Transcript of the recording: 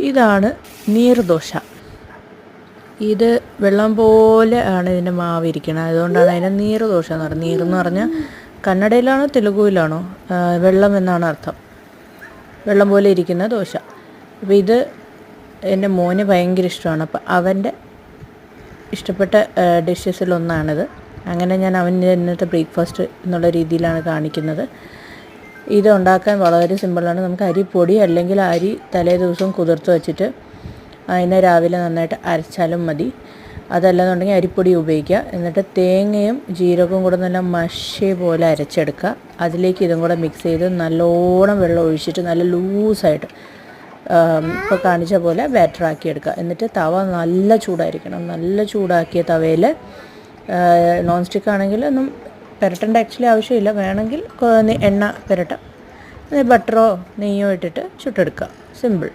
ഇതാണ് നീർദോശ. ഇത് വെള്ളം പോലെ ആണ് ഇതിൻ്റെ മാവ് ഇരിക്കുന്നത്. അതുകൊണ്ടാണ് അതിനെ നീർദോശ എന്ന് പറയുന്നത്. നീരെന്ന് പറഞ്ഞാൽ കന്നഡയിലാണോ തെലുഗുവിലാണോ വെള്ളം എന്നാണ് അർത്ഥം. വെള്ളം പോലെ ഇരിക്കുന്ന ദോശ. അപ്പോൾ ഇത് എൻ്റെ മോന് ഭയങ്കര ഇഷ്ടമാണ്. അപ്പം അവൻ്റെ ഇഷ്ടപ്പെട്ട ഡിഷസിലൊന്നാണിത്. അങ്ങനെ ഞാൻ അവൻ്റെ ഇന്നത്തെ ബ്രേക്ക്ഫാസ്റ്റ് എന്നുള്ള രീതിയിലാണ് കാണിക്കുന്നത്. ഇത് ഉണ്ടാക്കാൻ വളരെ സിമ്പിളാണ്. നമുക്ക് അരിപ്പൊടി അല്ലെങ്കിൽ അരി തലേ ദിവസം കുതിർത്ത് വെച്ചിട്ട് അതിനെ രാവിലെ നന്നായിട്ട് അരച്ചാലും മതി. അതല്ലെന്നുണ്ടെങ്കിൽ അരിപ്പൊടി ഉപയോഗിക്കുക. എന്നിട്ട് തേങ്ങയും ജീരകവും കൂടെ നല്ല മഷി പോലെ അരച്ചെടുക്കുക. അതിലേക്ക് ഇതും കൂടെ മിക്സ് ചെയ്ത് നല്ലോണം വെള്ളം ഒഴിച്ചിട്ട് നല്ല ലൂസായിട്ട് ഇപ്പോൾ കാണിച്ച പോലെ ബാറ്ററാക്കി എടുക്കുക. എന്നിട്ട് തവ നല്ല ചൂടായിരിക്കണം. നല്ല ചൂടാക്കിയ തവയിൽ നോൺ സ്റ്റിക്ക് ആണെങ്കിൽ ഒന്നും പുരട്ടേണ്ട ആക്ച്വലി ആവശ്യമില്ല. വേണമെങ്കിൽ എണ്ണ പുരട്ടാം. ബട്ടറോ നെയ്യോ ഇട്ടിട്ട് ചുട്ടെടുക്കുക. സിമ്പിൾ.